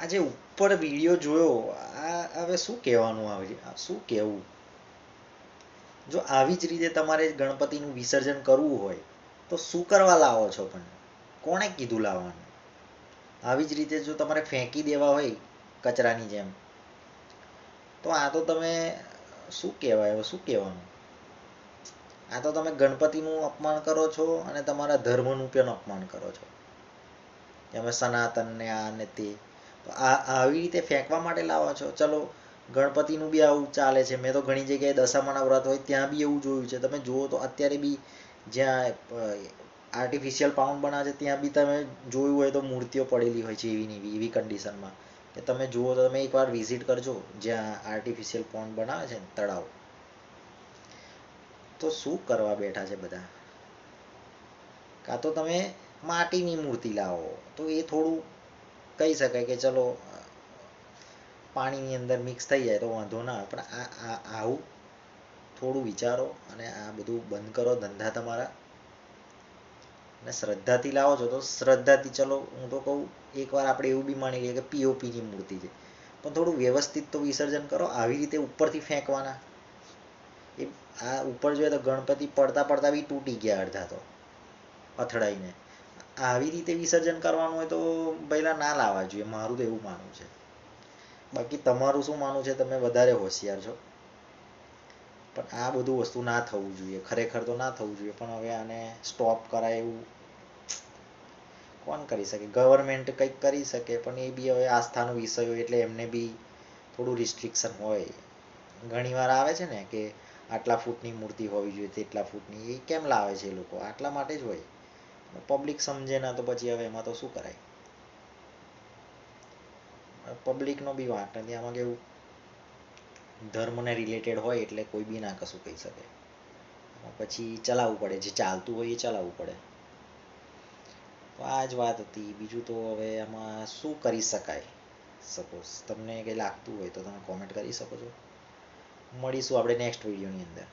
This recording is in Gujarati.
આજે ઉપર વિડીયો જોયો, આ હવે શું કહેવાનું, આવે શું કહેવું. જો આવી જ રીતે તમારે ગણપતિનું વિસર્જન કરવું હોય તો શું કરવા લાવો છો? પણ કોણે કીધું લાવવાનું? આવી જ રીતે જો તમારે ફેંકી દેવા હોય કચરાની જેમ, તો આ તો તમે શું કહેવાય, શું કહેવાનું? આ તો તમે ગણપતિનું અપમાન કરો છો અને તમારા ધર્મનું પણ અપમાન કરો છો. તમે સનાતનને આ ને તે આવી રીતે ફેંકવા માટે લાવો છો. ચલો, ગણપતિનું બી આવું ચાલે છે. મેં તો ઘણી જગ્યાએ દશામાના વ્રત હોય ત્યાં બી એવું જોયું છે. તમે જુઓ તો અત્યારે બી જ્યાં આર્ટિફિશિયલ પાઉન્ડ બનાવે છે ત્યાં બી તમે જોયું હોય તો મૂર્તિઓ પડેલી હોય છે એવી ને એવી કન્ડિશનમાં. કે તમે જુઓ તો તમે એકવાર વિઝિટ કરજો જ્યાં આર્ટિફિશિયલ પોન્ડ બનાવે છે ને, તળાવ. તો શું કરવા બેઠા છે બધા? કાં તો તમે માટીની મૂર્તિ લાવો તો એ થોડું કહી શકાય કે ચલો પાણીની અંદર મિક્સ થઈ જાય તો વાંધો ના આવે. પણ આવું થોડું વિચારો અને આ બધું બંધ કરો ધંધા તમારા. અને શ્રદ્ધાથી લાવો છો તો શ્રદ્ધાથી, ચલો હું તો કહું એકવાર આપણે એવું બી માની લઈએ કે પીઓપીની મૂર્તિ છે, પણ થોડું વ્યવસ્થિત તો વિસર્જન કરો. આવી રીતે ઉપરથી ફેંકવાના, એ આ ઉપર જોઈએ તો ગણપતિ પડતા પડતા બી તૂટી ગયા અડધા તો અથડાઈને. આવી રીતે વિસર્જન કરવાનું હોય તો પહેલાં ના લાવવા જોઈએ, મારું તો એવું માનવું છે. બાકી તમારું શું માનવું છે? તમે વધારે હોશિયાર છો. પણ આ બધું વસ્તુ ના થવું જોઈએ, ખરેખર તો ના થવું જોઈએ. પણ હવે આને સ્ટોપ કરાય એવું કોણ કરી શકે? ગવર્મેન્ટ કંઈક કરી શકે, પણ એ બી હવે આસ્થાનો વિષય હોય એટલે એમને બી થોડું રિસ્ટ્રિક્શન હોય. ઘણીવાર આવે છે ને કે આટલા ફૂટની મૂર્તિ હોવી જોઈએ, તેટલા ફૂટની. એ કેમ લાવે છે? એ લોકો આટલા માટે જ હોય. પબ્લિક સમજે ના તો પછી હવે એમાં તો શું કરાય? પબ્લિકનો બી વાંક નથી આમાં. કેવું, ધર્મને રિલેટેડ હોય એટલે કોઈ બી ના કશું કહી શકે. પછી ચલાવવું પડે, જે ચાલતું હોય એ ચલાવવું પડે. તો આ જ વાત હતી. બીજું તો હવે આમાં શું કરી શકાય? સપોઝ તમને કંઈ લાગતું હોય તો તમે કોમેન્ટ કરી શકો છો. મળીશું આપણે નેક્સ્ટ વિડીયોની અંદર.